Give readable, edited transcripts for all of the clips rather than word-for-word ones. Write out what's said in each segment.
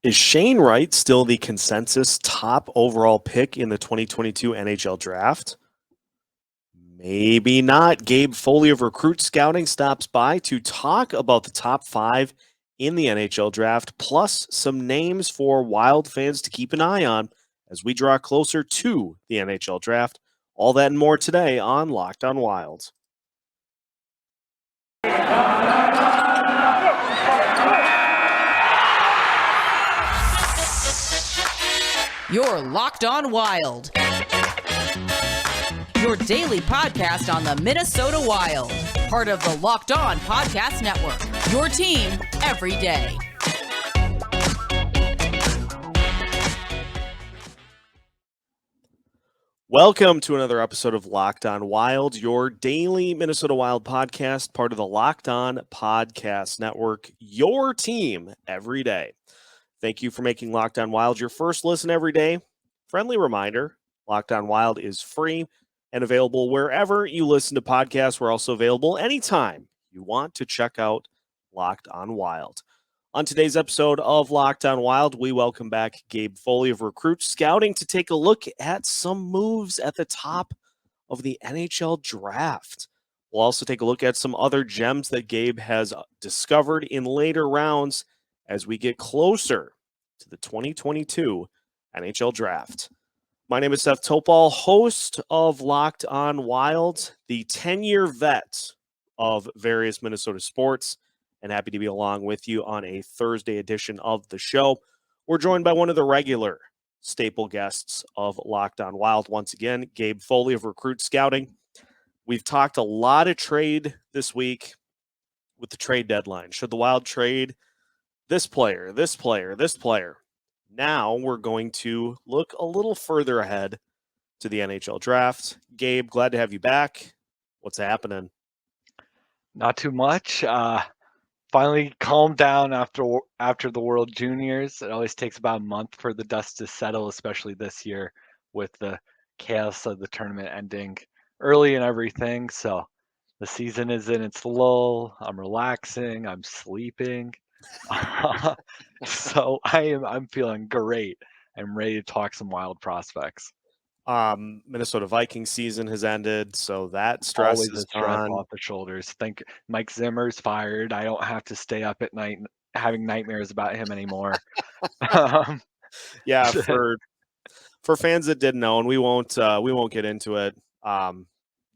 Is Shane Wright still the consensus top overall pick in the 2022 NHL Draft? Maybe not. Gabe Foley of Recruit Scouting stops by to talk about the top 5 in the NHL Draft, plus some names for Wild fans to keep an eye on as we draw closer to the NHL Draft. All that and more today on Locked on Wild. You're Locked on Wild, your daily podcast on the Minnesota Wild, part of the Locked On Podcast Network, your team every day. Welcome to another episode of Locked on Wild, your daily Minnesota Wild podcast, part of the Locked on Podcast Network, your team every day. Thank you for making Locked on Wild your first listen every day. Friendly reminder, Locked on Wild is free and available wherever you listen to podcasts. We're also available anytime you want to check out Locked on Wild. On today's episode of Locked on Wild, we welcome back Gabe Foley of Recruit Scouting to take a look at some moves at the top of the NHL Draft. We'll also take a look at some other gems that Gabe has discovered in later rounds as we get closer to the 2022 NHL Draft. My name is Seth Topal, host of Locked on Wild, the 10-year vet of various Minnesota sports, and happy to be along with you on a Thursday edition of the show. We're joined by one of the regular staple guests of Locked on Wild once again, Gabe Foley of Recruit Scouting. We've talked a lot of trade this week with the trade deadline. Should the Wild trade this player, this player, this player? Now we're going to look a little further ahead to the NHL Draft. Gabe, glad to have you back. What's happening? Not too much. Finally calmed down after the World Juniors. It always takes about a month for the dust to settle, especially this year with the chaos of the tournament ending early and everything. So the season is in its lull. I'm relaxing. I'm sleeping. So I'm feeling great. I'm ready to talk some Wild prospects. Minnesota Vikings season has ended, so that stress Always is a stress on. off the shoulders. Think Mike Zimmer's fired. I don't have to stay up at night having nightmares about him anymore. Yeah, for fans that didn't know, and we won't get into it.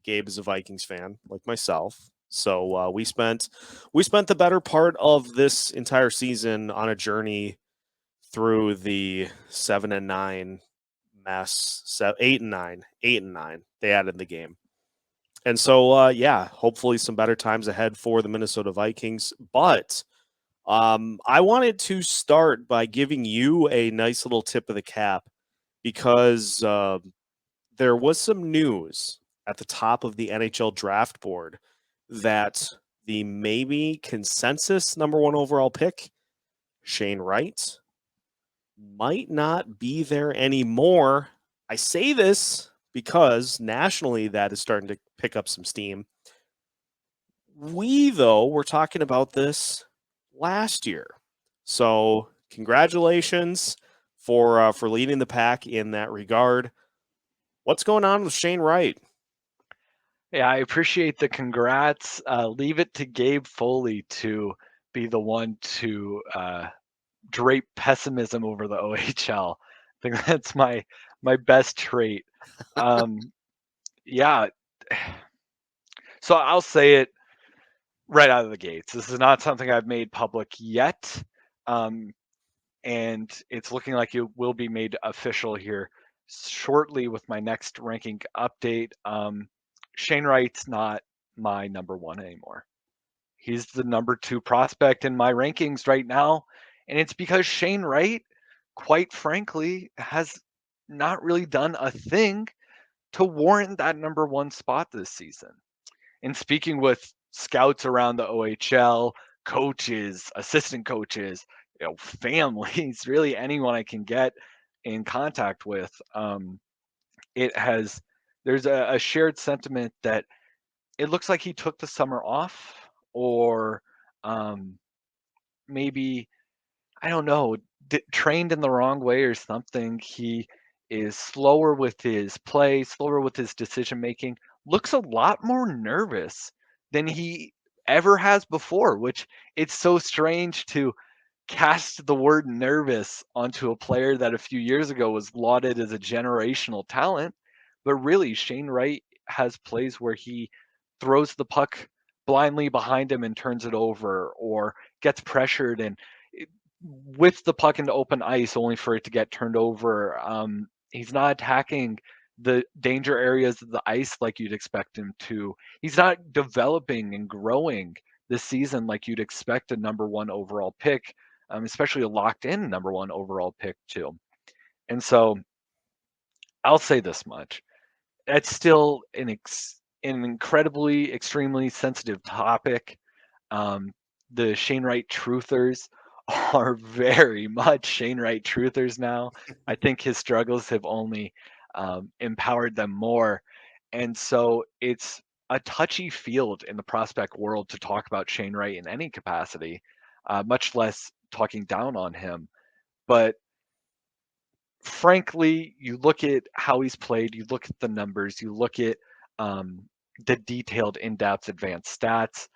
Gabe is a Vikings fan, like myself. So we spent the better part of this entire season on a journey through the 7-9 mess, 8-9. They added the game, and so hopefully some better times ahead for the Minnesota Vikings. But I wanted to start by giving you a nice little tip of the cap because there was some news at the top of the NHL draft board that the maybe consensus number 1 overall pick, Shane Wright, might not be there anymore. I say this because nationally that is starting to pick up some steam. We, though, were talking about this last year. So congratulations for leading the pack in that regard. What's going on with Shane Wright? Yeah, I appreciate the congrats. Leave it to Gabe Foley to be the one to drape pessimism over the OHL. I think that's my best trait. Yeah. So I'll say it right out of the gates. This is not something I've made public yet. And it's looking like it will be made official here shortly with my next ranking update. Shane Wright's not my number 1 anymore. He's the number 2 prospect in my rankings right now. And it's because Shane Wright, quite frankly, has not really done a thing to warrant that number 1 spot this season. And speaking with scouts around the OHL, coaches, assistant coaches, families, really anyone I can get in contact with, there's a shared sentiment that it looks like he took the summer off, or maybe I don't know, trained in the wrong way or something. He is slower with his play, slower with his decision making, looks a lot more nervous than he ever has before, which it's so strange to cast the word nervous onto a player that a few years ago was lauded as a generational talent. But really, Shane Wright has plays where he throws the puck blindly behind him and turns it over, or gets pressured and with the puck into open ice only for it to get turned over. He's not attacking the danger areas of the ice like you'd expect him to. He's not developing and growing this season like you'd expect a number one overall pick, especially a locked in number one overall pick too. And so I'll say this much. That's still an incredibly, extremely sensitive topic. The Shane Wright truthers are very much Shane Wright truthers now. I think his struggles have only empowered them more. And so it's a touchy field in the prospect world to talk about Shane Wright in any capacity, much less talking down on him. But frankly, you look at how he's played, you look at the numbers, you look at the detailed, in depth, advanced stats.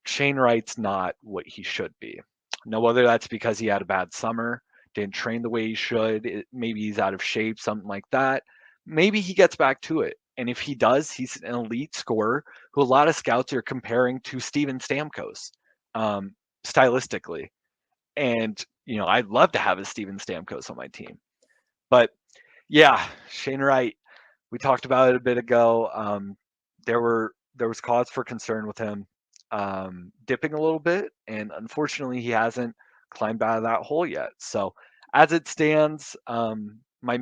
Shane Wright's not what he should be. Now, whether that's because he had a bad summer, didn't train the way he should, maybe he's out of shape, something like that, maybe he gets back to it. And if he does, he's an elite scorer who a lot of scouts are comparing to Steven Stamkos stylistically. And, I'd love to have a Steven Stamkos on my team. But yeah, Shane Wright, we talked about it a bit ago. There was cause for concern with him dipping a little bit, and unfortunately, he hasn't climbed out of that hole yet. So, as it stands, my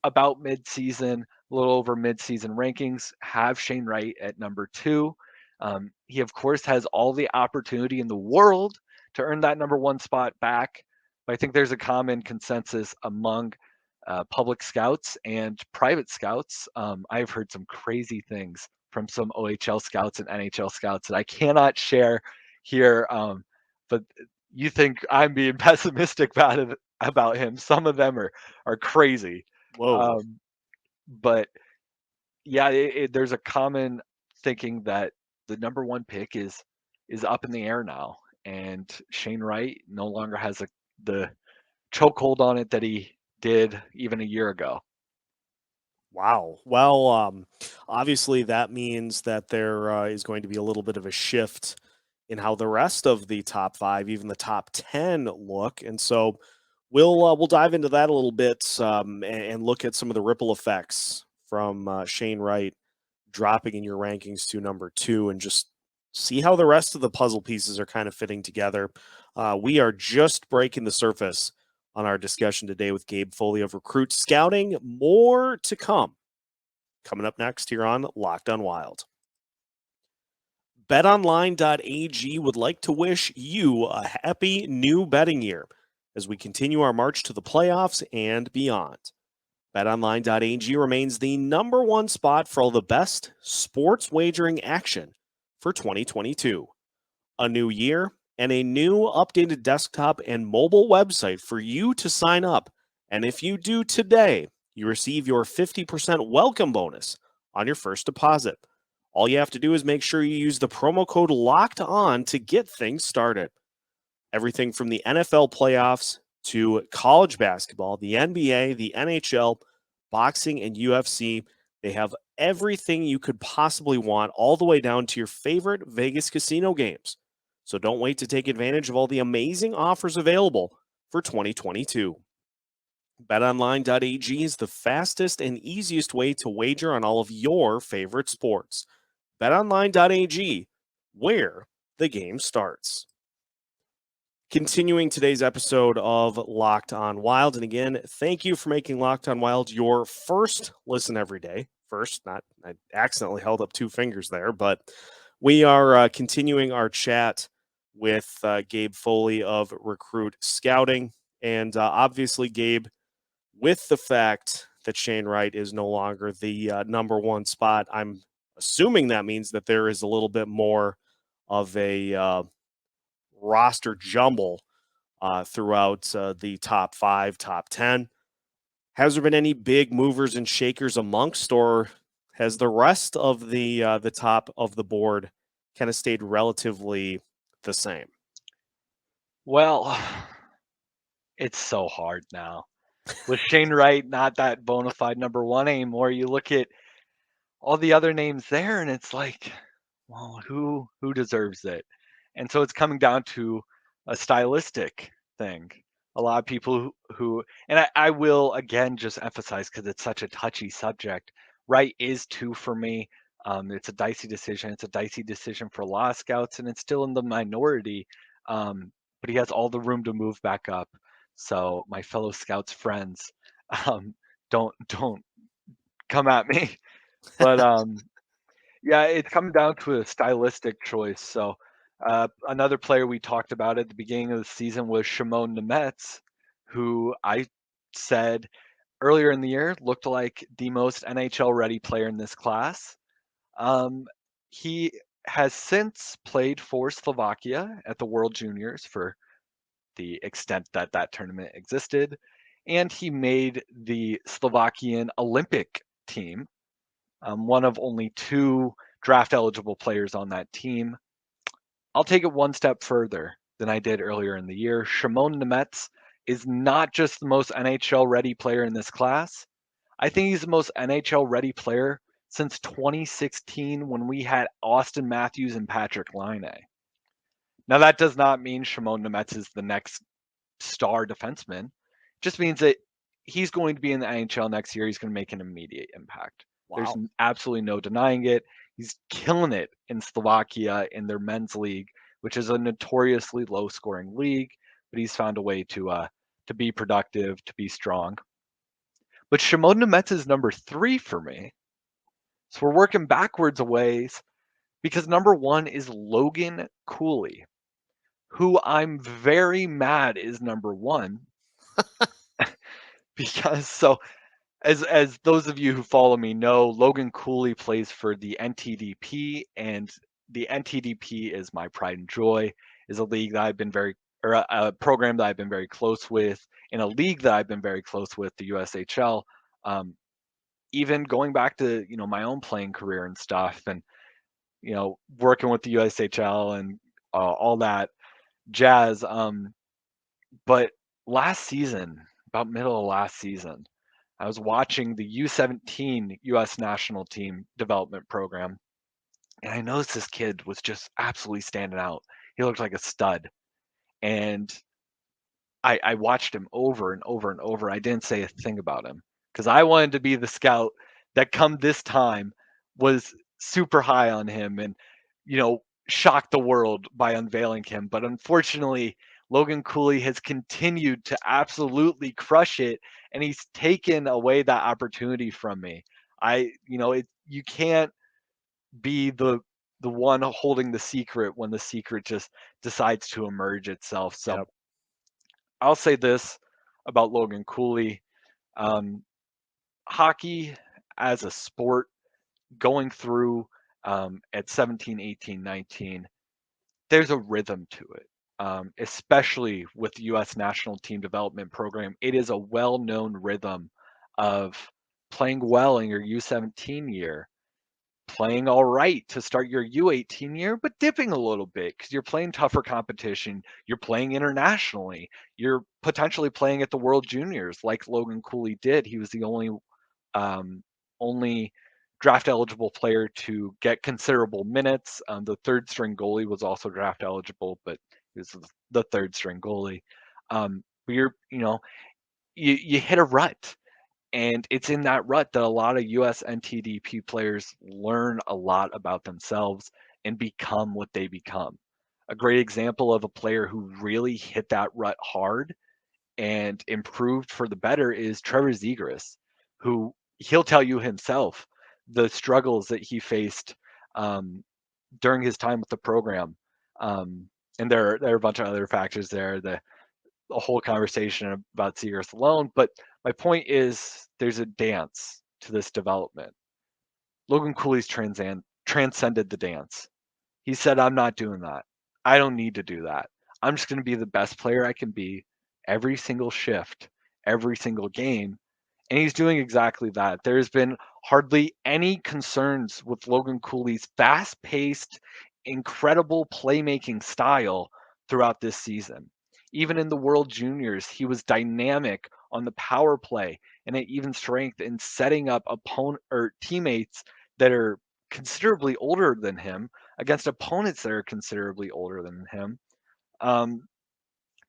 about mid-season, a little over mid-season rankings have Shane Wright at number 2. He of course has all the opportunity in the world to earn that number 1 spot back, but I think there's a common consensus among public scouts and private scouts. I've heard some crazy things from some OHL scouts and NHL scouts that I cannot share here. But you think I'm being pessimistic about him? Some of them are crazy. Whoa. But yeah, there's a common thinking that the number 1 pick is up in the air now, and Shane Wright no longer has the chokehold on it that he did even a year ago. Wow. Well, obviously that means that there is going to be a little bit of a shift in how the rest of the top 5, even the top 10, look, and so we'll dive into that a little bit and look at some of the ripple effects from Shane Wright dropping in your rankings to number 2, and just see how the rest of the puzzle pieces are kind of fitting together. We are just breaking the surface on our discussion today with Gabe Foley of Recruit Scouting. More to come. Coming up next here on Locked on Wild. BetOnline.ag would like to wish you a happy new betting year as we continue our march to the playoffs and beyond. BetOnline.ag remains the number 1 spot for all the best sports wagering action for 2022. A new year and a new updated desktop and mobile website for you to sign up. And if you do today, you receive your 50% welcome bonus on your first deposit. All you have to do is make sure you use the promo code Locked On to get things started. Everything from the NFL playoffs to college basketball, the NBA, the NHL, boxing, and UFC, they have everything you could possibly want, all the way down to your favorite Vegas casino games. So don't wait to take advantage of all the amazing offers available for 2022. BetOnline.ag is the fastest and easiest way to wager on all of your favorite sports. BetOnline.ag, where the game starts. Continuing today's episode of Locked on Wild. And again, thank you for making Locked on Wild your first listen every day. First, I accidentally held up 2 fingers there, but we are continuing our chat with Gabe Foley of Recruit Scouting. And obviously, Gabe, with the fact that Shane Wright is no longer the number 1 spot, I'm assuming that means that there is a little bit more of a roster jumble throughout the top 5, top 10. Has there been any big movers and shakers amongst, or has the rest of the top of the board kind of stayed relatively the same? Well, it's so hard now. With Shane Wright not that bona fide number one anymore, you look at all the other names there, and it's like, well, who deserves it? And so it's coming down to a stylistic thing. A lot of people who and I will again just emphasize because it's such a touchy subject. Wright is 2 for me. It's a dicey decision. It's a dicey decision for a lot of scouts, and it's still in the minority. But he has all the room to move back up. So my fellow scouts friends, um, don't come at me. But yeah, it's coming down to a stylistic choice. So another player we talked about at the beginning of the season was Shimon Nemets, who I said earlier in the year looked like the most NHL ready player in this class. He has since played for Slovakia at the World Juniors for the extent that that tournament existed, and he made the Slovakian Olympic team, one of only 2 draft eligible players on that team. I'll take it one step further than I did earlier in the year. Shimon Nemets is not just the most NHL ready player in this class. I think he's the most NHL ready player since 2016 when we had Austin Matthews and Patrick Laine. Now, that does not mean Shimon Nemets is the next star defenseman. It just means that he's going to be in the NHL next year. He's going to make an immediate impact. There's Wow. absolutely no denying it. He's killing it in Slovakia in their men's league, which is a notoriously low-scoring league. But he's found a way to be productive, to be strong. But Shimon Nemets is number 3 for me. So we're working backwards a ways because number 1 is Logan Cooley, who I'm very mad is number 1 because so as those of you who follow me know, Logan Cooley plays for the NTDP, and the NTDP is my pride and joy. Is a league that I've been a program that I've been very close with, in a league that I've been very close with, the USHL. Even going back to my own playing career and stuff, and working with the USHL and all that jazz. But last season, about middle of last season, I was watching the U17 U.S. national team development program, and I noticed this kid was just absolutely standing out. He looked like a stud, and I watched him over and over and over. I didn't say a thing about him because I wanted to be the scout that come this time was super high on him and shocked the world by unveiling him. But unfortunately, Logan Cooley has continued to absolutely crush it, and he's taken away that opportunity from me. You can't be the one holding the secret when the secret just decides to emerge itself. So Yep. I'll say this about Logan Cooley. Hockey as a sport going through at 17, 18, 19, there's a rhythm to it, especially with the U.S. national team development program. It is a well-known rhythm of playing well in your U17 year, playing all right to start your U18 year, but dipping a little bit because you're playing tougher competition. You're playing internationally. You're potentially playing at the World Juniors like Logan Cooley did. He was the only draft eligible player to get considerable minutes. The third string goalie was also draft eligible, but he was the third string goalie. But you hit a rut. And it's in that rut that a lot of US NTDP players learn a lot about themselves and become what they become. A great example of a player who really hit that rut hard and improved for the better is Trevor Zegras, who he'll tell you himself the struggles that he faced during his time with the program. And there are a bunch of other factors there. A whole conversation about Zegras alone, but my point is there's a dance to this development. Logan Cooley's transcended the dance. He said, I'm not doing that. I don't need to do that. I'm just going to be the best player I can be every single shift, every single game. And he's doing exactly that. There's been hardly any concerns with Logan Cooley's fast paced, incredible playmaking style throughout this season. Even in the World Juniors, he was dynamic on the power play and at even strength in setting up opponent or teammates that are considerably older than him against opponents that are considerably older than him. Um,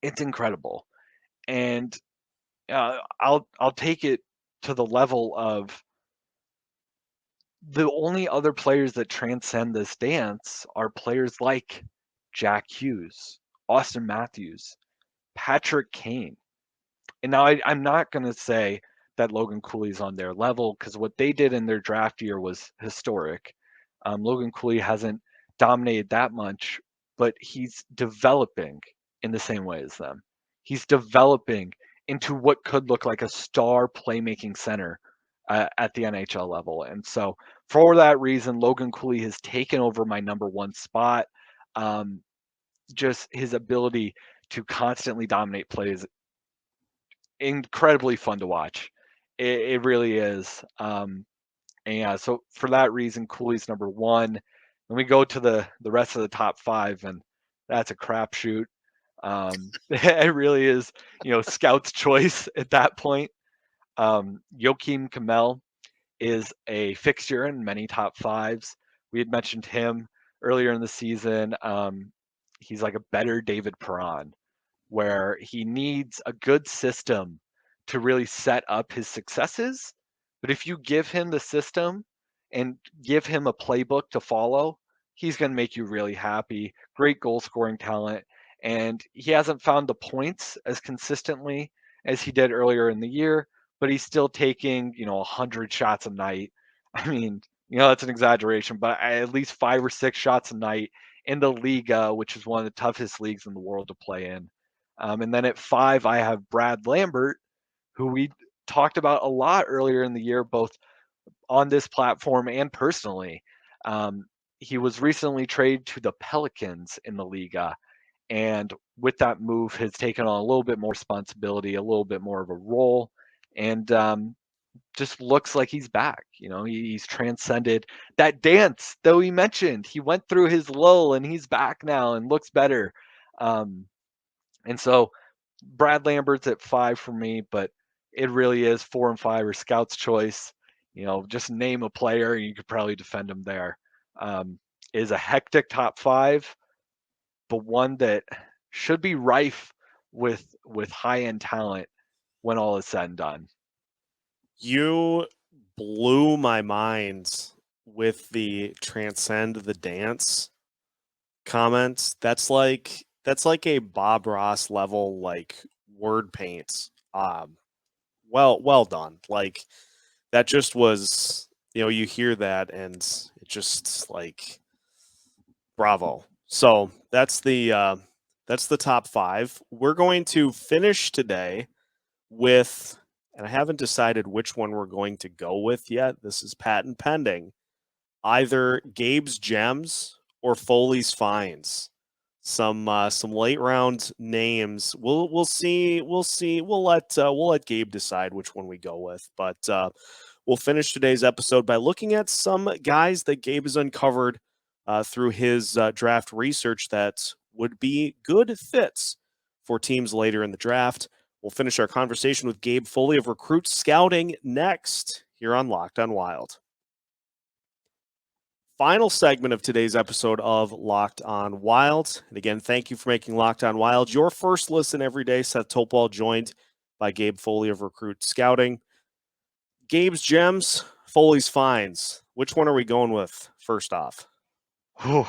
it's incredible, and I'll take it to the level of the only other players that transcend this dance are players like Jack Hughes, Austin Matthews, Patrick Kane. And now I'm not going to say that Logan Cooley's on their level because what they did in their draft year was historic. Logan Cooley hasn't dominated that much, but he's developing in the same way as them. He's developing into what could look like a star playmaking center at the NHL level. And so, for that reason, Logan Cooley has taken over my number one spot. Um, just his ability to constantly dominate plays, incredibly fun to watch. It really is. And yeah, so for that reason, Cooley's number one. Then we go to the rest of the top five, and that's a crapshoot. It really is, scout's choice at that point. Joakim Kamel is a fixture in many top fives. We had mentioned him earlier in the season. He's like a better David Perron, where he needs a good system to really set up his successes. But if you give him the system and give him a playbook to follow, he's going to make you really happy. Great goal scoring talent. And he hasn't found the points as consistently as he did earlier in the year, but he's still taking, 100 shots a night. I mean, that's an exaggeration, but at least 5 or 6 shots a night in the Liga, which is one of the toughest leagues in the world to play in. And then at 5, I have Brad Lambert, who we talked about a lot earlier in the year, both on this platform and personally. He was recently traded to the Pelicans in the Liga, and with that move has taken on a little bit more responsibility, a little bit more of a role, and just looks like he's back. He's transcended that dance, though he mentioned he went through his lull and he's back now and looks better. And so Brad Lambert's at 5 for me, but it really is 4 and 5 or scout's choice. Just name a player and you could probably defend him there. Is a hectic top 5, but one that should be rife with high-end talent when all is said and done. You blew my mind with the transcend the dance comments. That's like a Bob Ross level word paint. Well done. Like that just was, you hear that and it just bravo. So that's the top 5. We're going to finish today with, and I haven't decided which one we're going to go with yet. This is patent pending. Either Gabe's gems or Foley's finds. Some late round names. We'll see. We'll let Gabe decide which one we go with. But we'll finish today's episode by looking at some guys that Gabe has uncovered through his draft research that would be good fits for teams later in the draft. We'll finish our conversation with Gabe Foley of Recruit Scouting next here on Locked on Wild. Final segment of today's episode of Locked on Wild. And again, thank you for making Locked on Wild your first listen every day. Seth Topal joined by Gabe Foley of Recruit Scouting. Gabe's gems, Foley's finds. Which one are we going with first off? Whew,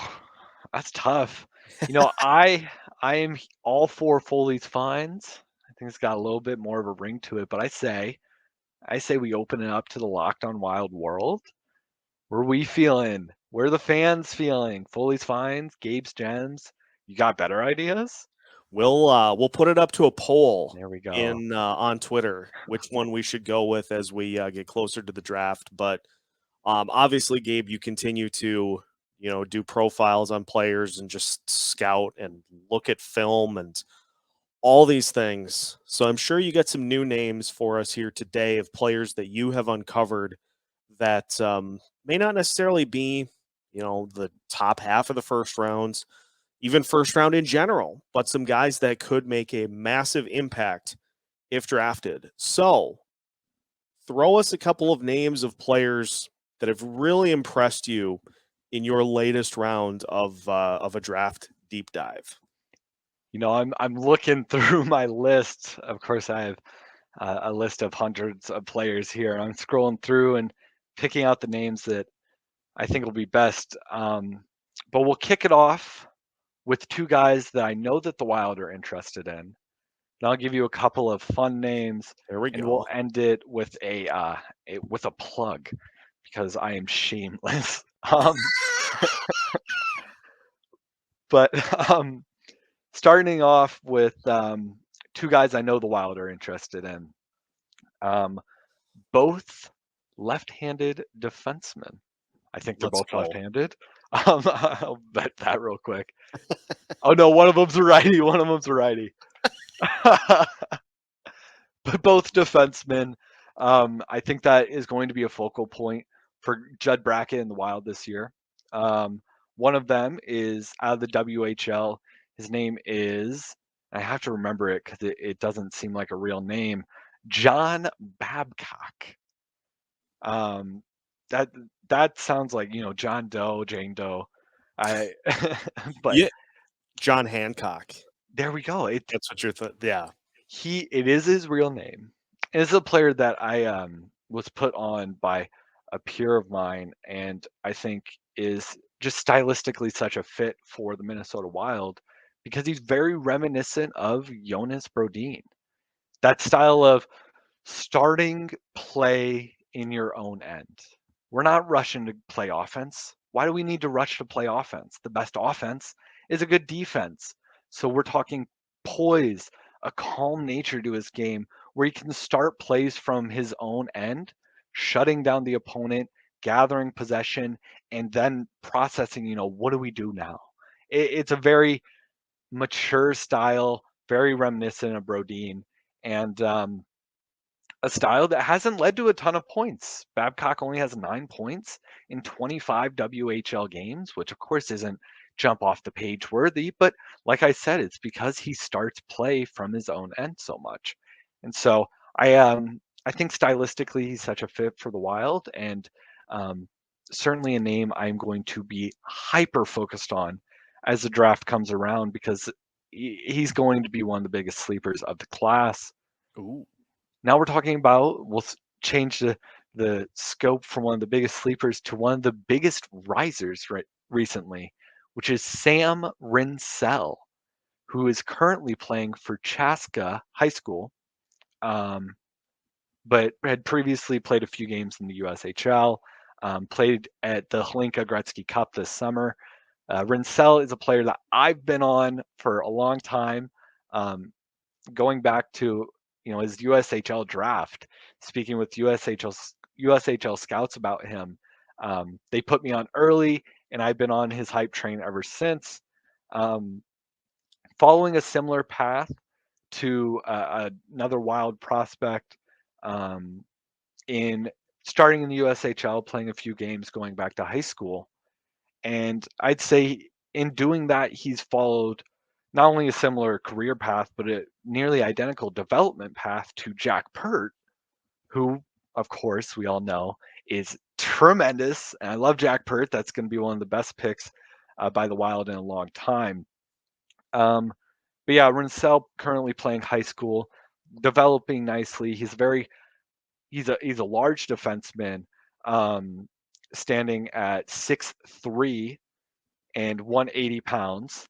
that's tough. I am all for Foley's finds. I think it's got a little bit more of a ring to it, but I say we open it up to the Locked on Wild world. Where we feeling? Where are the fans feeling? Foley's finds, Gabe's gems. You got better ideas? We'll put it up to a poll. There we go. On Twitter, which one we should go with as we get closer to the draft. But obviously, Gabe, you continue to do profiles on players and just scout and look at film and all these things. So I'm sure you get some new names for us here today of players that you have uncovered that may not necessarily be, the top half of the first rounds, even first round in general, but some guys that could make a massive impact if drafted. So throw us a couple of names of players that have really impressed you in your latest round of a draft deep dive. I'm looking through my list. Of course, I have a list of hundreds of players here. I'm scrolling through and picking out the names that I think will be best. But we'll kick it off with two guys that I know that the Wild are interested in. And I'll give you a couple of fun names, There we and go. we'll end it with a plug because I am shameless. But starting off with two guys I know the Wild are interested in. Both left-handed defensemen. I think they're Let's both go. left-handed. I'll bet that real quick. Oh no, one of them's a righty. One of them's a righty. But both defensemen. I think that is going to be a focal point for Judd Brackett and the Wild this year. One of them is out of the WHL. His name is, I have to remember it because it doesn't seem like a real name, John Babcock. That sounds like John Doe, Jane Doe. But Yeah, John Hancock. there we go. That's what you're yeah. It is his real name. It's a player that I was put on by a peer of mine, and I think is just stylistically such a fit for the Minnesota Wild because he's very reminiscent of Jonas Brodin. That style of starting play in your own end. We're not rushing to play offense. Why do we need to rush to play offense? The best offense is a good defense. So we're talking poise, a calm nature to his game where he can start plays from his own end, shutting down the opponent, gathering possession, and then processing, what do we do now? It's a very mature style, very reminiscent of Brodin. And a style that hasn't led to a ton of points. Babcock only has 9 points in 25 WHL games, which of course isn't jump off the page worthy, but like I said, it's because he starts play from his own end so much. And so I think stylistically he's such a fit for the Wild, and certainly a name I'm going to be hyper focused on as the draft comes around because he's going to be one of the biggest sleepers of the class. Ooh. Now we're talking about, we'll change the scope from one of the biggest sleepers to one of the biggest risers recently, which is Sam Rinsell, who is currently playing for Chaska High School, but had previously played a few games in the USHL, played at the Hlinka Gretzky Cup this summer. Rinsell is a player that I've been on for a long time, going back to his USHL draft, speaking with USHL scouts about him. They put me on early, and I've been on his hype train ever since. Following a similar path to another Wild prospect, in starting in the USHL, playing a few games, going back to high school, and I'd say in doing that, he's followed not only a similar career path, but a nearly identical development path to Jack Pert, who, of course, we all know is tremendous. And I love Jack Pert. That's going to be one of the best picks by the Wild in a long time. But yeah, Rinsell currently playing high school, developing nicely. He's a large defenseman, standing at 6'3" and 180 pounds.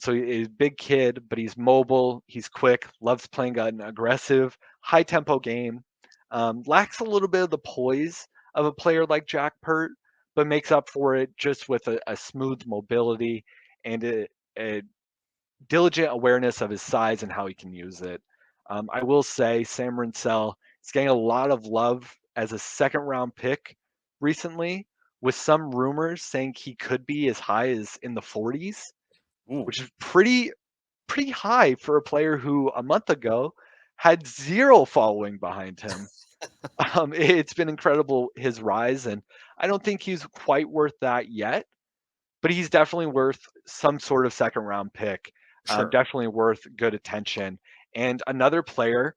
So he's a big kid, but he's mobile, he's quick, loves playing an aggressive, high tempo game. Lacks a little bit of the poise of a player like Jack Pert, but makes up for it just with a smooth mobility and a diligent awareness of his size and how he can use it. I will say Sam Rinsell is getting a lot of love as a second round pick recently, with some rumors saying he could be as high as in the 40s, Ooh. which is pretty high for a player who a month ago had 0 following behind him. It's been incredible, his rise, and I don't think he's quite worth that yet, but he's definitely worth some sort of second round pick. Sure. Definitely worth good attention. And another player,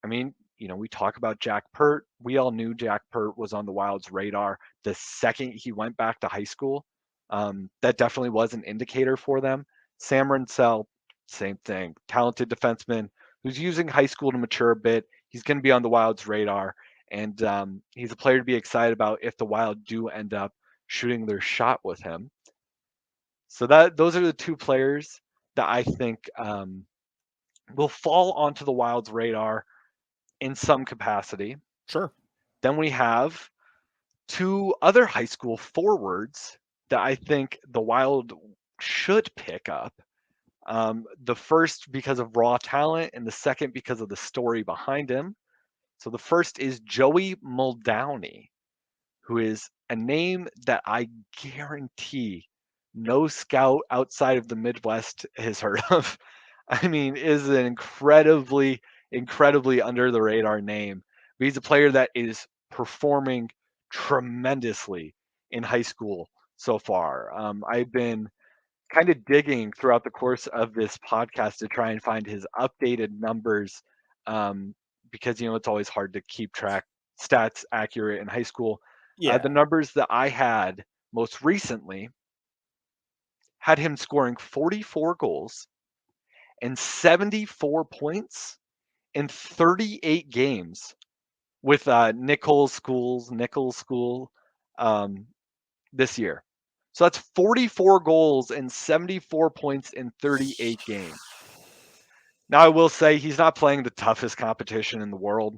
I mean, we talk about Jack Pert. We all knew Jack Pert was on the Wild's radar the second he went back to high school. That definitely was an indicator for them. Sam Rinsell, same thing. Talented defenseman who's using high school to mature a bit. He's going to be on the Wild's radar. And he's a player to be excited about if the Wild do end up shooting their shot with him. So those are the 2 players that I think will fall onto the Wild's radar in some capacity. Sure. Then we have 2 other high school forwards that I think the Wild should pick up. The first because of raw talent, and the second because of the story behind him. So the first is Joey Muldowney, who is a name that I guarantee no scout outside of the Midwest has heard of. I mean, is an incredibly under the radar name. But he's a player that is performing tremendously in high school so far. I've been kind of digging throughout the course of this podcast to try and find his updated numbers, because it's always hard to keep track stats accurate in high school. Yeah. The numbers that I had most recently had him scoring 44 goals and 74 points in 38 games with Nichols School this year. So that's 44 goals and 74 points in 38 games. Now, I will say he's not playing the toughest competition in the world.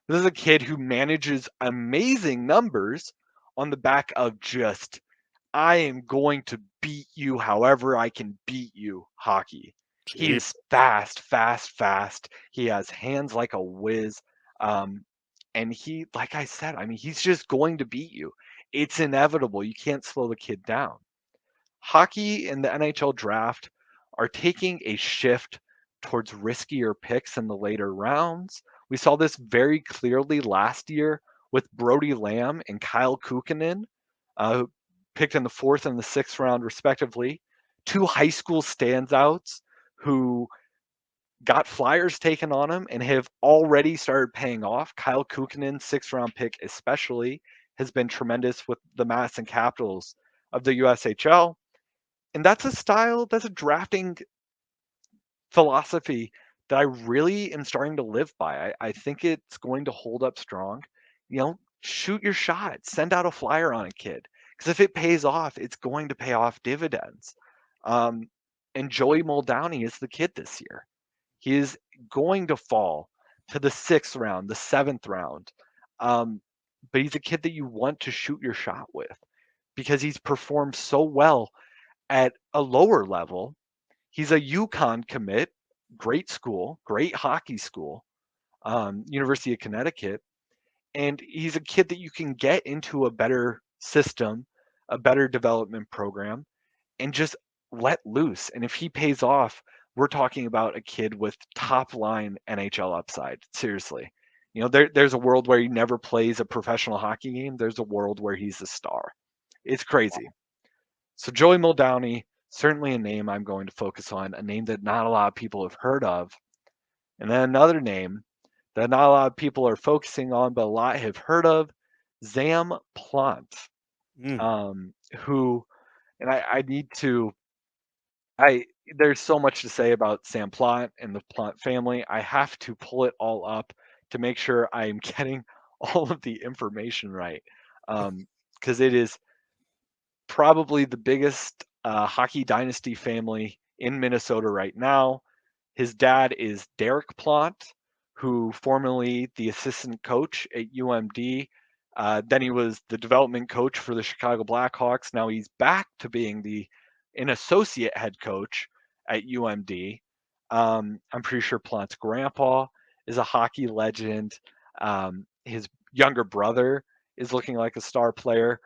This is a kid who manages amazing numbers on the back of just, I am going to beat you however I can beat you hockey. He is fast. He has hands like a whiz. And he, like I said, I mean, he's just going to beat you. It's inevitable. You can't slow the kid down. Hockey and the NHL draft are taking a shift towards riskier picks in the later rounds. We saw this very clearly last year with Brody Lamb and Kyle Kukkonen, picked in the 4th and the 6th round, respectively. 2 high school standouts who got flyers taken on him and have already started paying off. Kyle Kukkonen, 6th round pick especially, has been tremendous with the Madison Capitals of the USHL. And that's a drafting philosophy that I really am starting to live by. I think it's going to hold up strong. Shoot your shot, send out a flyer on a kid. Because if it pays off, it's going to pay off dividends. And Joey Muldowney is the kid this year. He is going to fall to the 6th round, the 7th round. But he's a kid that you want to shoot your shot with because he's performed so well at a lower level. He's a UConn commit, great school, great hockey school, University of Connecticut. And he's a kid that you can get into a better system, a better development program, and just let loose. And if he pays off, we're talking about a kid with top line NHL upside. Seriously. There's a world where he never plays a professional hockey game. There's a world where he's a star. It's crazy. So Joey Muldowney, certainly a name I'm going to focus on, a name that not a lot of people have heard of. And then another name that not a lot of people are focusing on, but a lot have heard of, Zam Plant, who, and I need to, there's so much to say about Sam Plant and the Plant family. I have to pull it all up to make sure I'm getting all of the information right, because it is probably the biggest hockey dynasty family in Minnesota right now. His dad is Derek Plant, who formerly the assistant coach at UMD. Then he was the development coach for the Chicago Blackhawks. Now he's back to being an associate head coach at UMD. I'm pretty sure Plant's grandpa is a hockey legend. His younger brother is looking like a star player.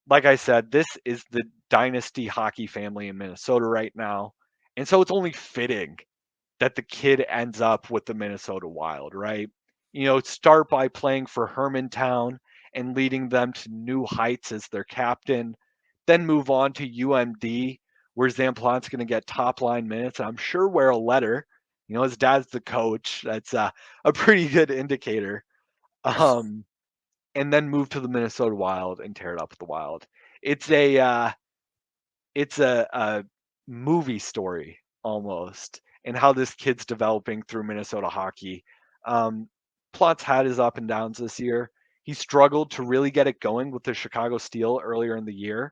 Like I said, this is the dynasty hockey family in Minnesota right now. And so it's only fitting that the kid ends up with the Minnesota Wild, right? Start by playing for Hermantown and leading them to new heights as their captain, then move on to UMD, where Zamplant's going to get top line minutes. I'm sure wear a letter. His dad's the coach. That's a pretty good indicator. And then move to the Minnesota Wild and tear it up with the Wild. It's a movie story almost, and how this kid's developing through Minnesota hockey. Plot's had his up and downs this year. He struggled to really get it going with the Chicago Steel earlier in the year,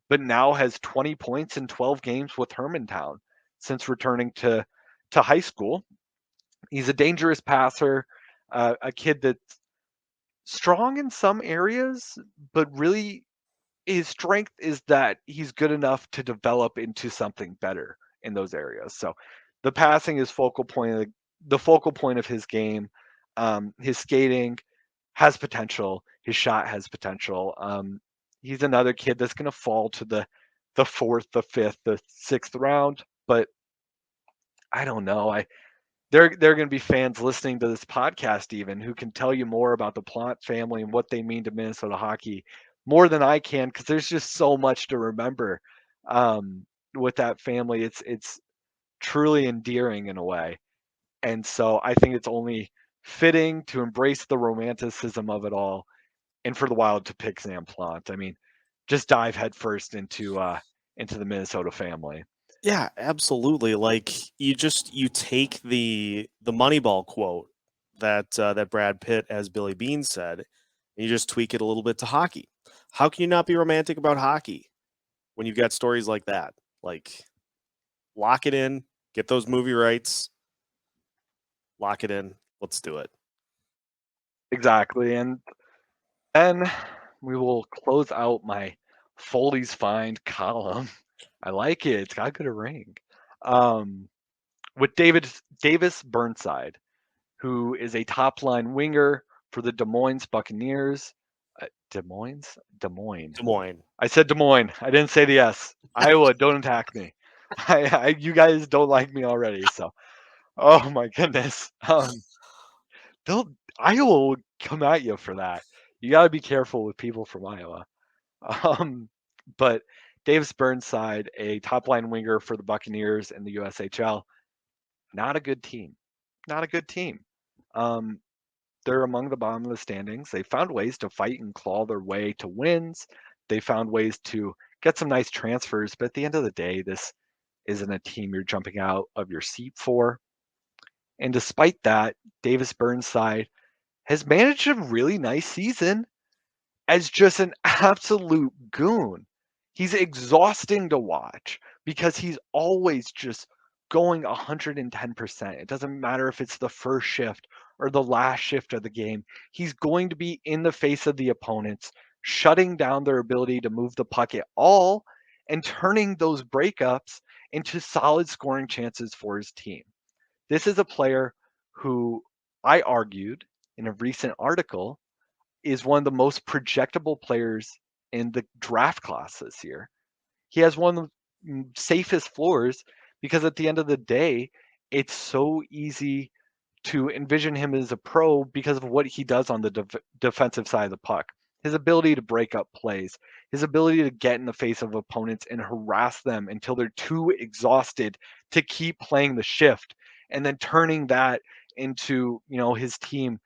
but now has 20 points in 12 games with Hermantown since returning to high school. He's a dangerous passer, a kid that's strong in some areas, but really his strength is that he's good enough to develop into something better in those areas. So the passing is the focal point of his game. His skating has potential. His shot has potential. He's another kid that's going to fall to the fourth, the fifth, the sixth round. But I don't know. There are going to be fans listening to this podcast even who can tell you more about the Plante family and what they mean to Minnesota hockey more than I can, because there's just so much to remember with that family. It's truly endearing in a way. And so I think it's only fitting to embrace the romanticism of it all and for the Wild to pick Sam Plante. I mean, just dive headfirst into the Minnesota family. Yeah, absolutely. Like you take the Moneyball quote that Brad Pitt as Billy Beane said, and you just tweak it a little bit to hockey. How can you not be romantic about hockey when you've got stories like that? Like lock it in, get those movie rights, lock it in. Let's do it. Exactly. And then we will close out my Foley's Find column. I like it. It's got good ring. With Davis Burnside, who is a top line winger for the Des Moines Buccaneers. Des Moines? Des Moines. Des Moines. I said Des Moines. I didn't say the S. Iowa, don't attack me. You guys don't like me already. So, oh my goodness. Iowa will come at you for that. You got to be careful with people from Iowa. But Davis Burnside, a top line winger for the Buccaneers in the USHL, not a good team. Not a good team. They're among the bottom of the standings. They found ways to fight and claw their way to wins. They found ways to get some nice transfers, but at the end of the day, this isn't a team you're jumping out of your seat for. And despite that, Davis Burnside has managed a really nice season as just an absolute goon. He's exhausting to watch because he's always just going 110%. It doesn't matter if it's the first shift or the last shift of the game. He's going to be in the face of the opponents, shutting down their ability to move the puck at all and turning those breakups into solid scoring chances for his team. This is a player who I argued in a recent article is one of the most projectable players in the draft class this year. He has one of the safest floors because at the end of the day, it's so easy to envision him as a pro because of what he does on the defensive side of the puck. His ability to break up plays, his ability to get in the face of opponents and harass them until they're too exhausted to keep playing the shift, and then turning that into, his team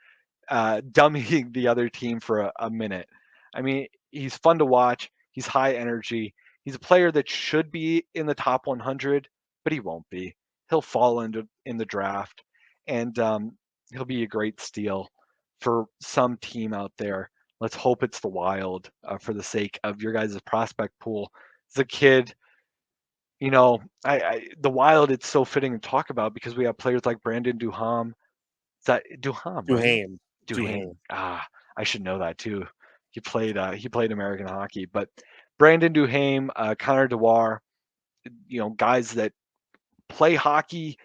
dummying the other team for a minute. I mean, he's fun to watch. He's high energy. He's a player that should be in the top 100, but he won't be. He'll fall in the draft, and he'll be a great steal for some team out there. Let's hope it's the Wild for the sake of your guys' prospect pool. As a kid, the Wild, it's so fitting to talk about because we have players like Brandon Duham. Is that Duham, right? Duham. I should know that too. He played American hockey, but Brandon Duham, Connor Dewar, guys that play hockey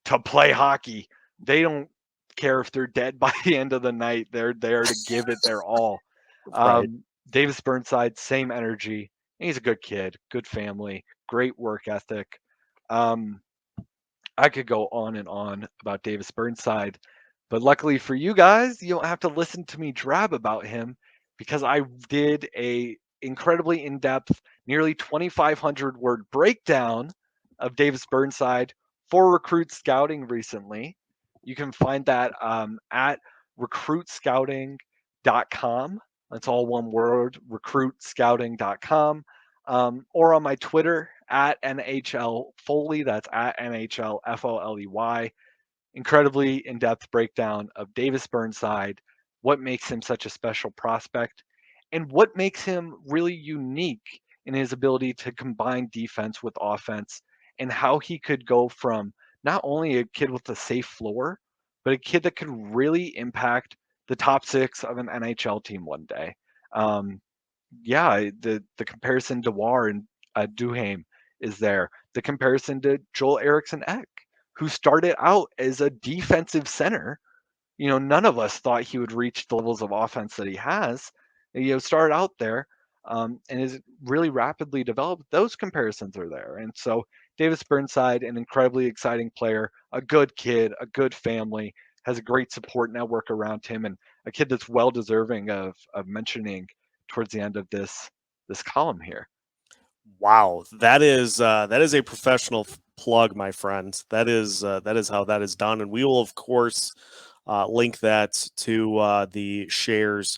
to play hockey. They don't care if they're dead by the end of the night. They're there to give it their all. Right. Davis Burnside, same energy. And he's a good kid, good family, great work ethic. I could go on and on about Davis Burnside, but luckily for you guys, you don't have to listen to me drab about him because I did a incredibly in-depth, nearly 2,500 word breakdown of Davis Burnside for Recruit Scouting recently. You can find that at recruitscouting.com. That's all one word, recruitscouting.com. Or on my Twitter at NHL Foley. That's at NHL FOLEY. Incredibly in depth breakdown of Davis Burnside, what makes him such a special prospect, and what makes him really unique in his ability to combine defense with offense, and how he could go from not only a kid with a safe floor, but a kid that could really impact the top six of an NHL team one day. Yeah, the comparison to War and Duhaime is there. The comparison to Joel Eriksson Ek, who started out as a defensive center. None of us thought he would reach the levels of offense that he has. Started out there and is really rapidly developed. Those comparisons are there. And so Davis Burnside, an incredibly exciting player, a good kid, a good family, has a great support network around him, and a kid that's well deserving of mentioning towards the end of this column here. Wow, that is a professional plug, my friend. That is how that is done, and we will of course link that to the shares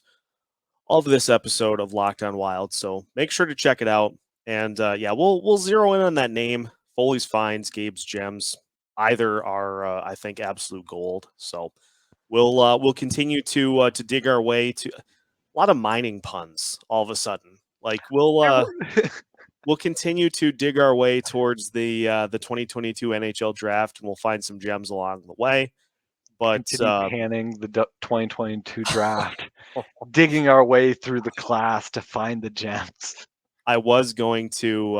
of this episode of Locked On Wild. So make sure to check it out. And yeah, we'll zero in on that name. Foley's Finds, Gabe's Gems. Either are I think absolute gold. So we'll continue to dig our way to a lot of mining puns all of a sudden. Like we'll continue to dig our way towards the 2022 NHL draft, and we'll find some gems along the way. But continue panning the 2022 draft, digging our way through the class to find the gems. I was going to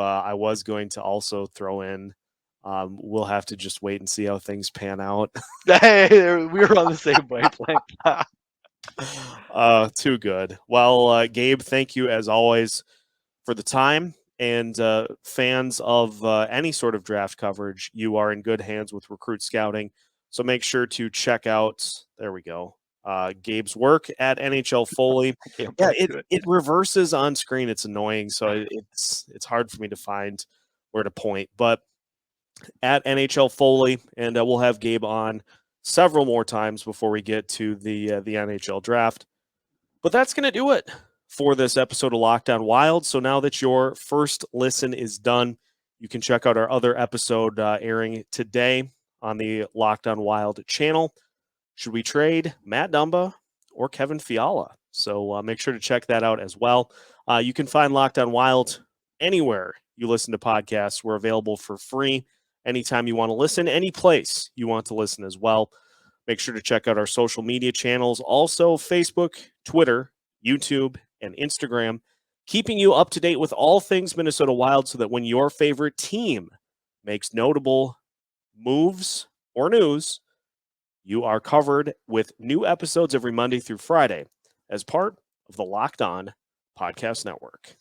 also throw in. We'll have to just wait and see how things pan out. Hey, we were on the same wavelength. Too good. Well, Gabe, thank you as always for the time. And fans of any sort of draft coverage, you are in good hands with Recruit Scouting. So make sure to check out. There we go. Gabe's work at NHL Foley. Yeah, it reverses on screen. It's annoying, so it's hard for me to find where to point. But at NHL Foley, and we'll have Gabe on several more times before we get to the NHL Draft. But that's going to do it for this episode of Locked On Wild. So now that your first listen is done, you can check out our other episode airing today on the Locked On Wild channel. Should we trade Matt Dumba or Kevin Fiala? So make sure to check that out as well. You can find Locked On Wild anywhere you listen to podcasts. We're available for free anytime you want to listen, any place you want to listen as well. Make sure to check out our social media channels, also Facebook, Twitter, YouTube, and Instagram, keeping you up to date with all things Minnesota Wild so that when your favorite team makes notable moves or news, you are covered with new episodes every Monday through Friday as part of the Locked On Podcast Network.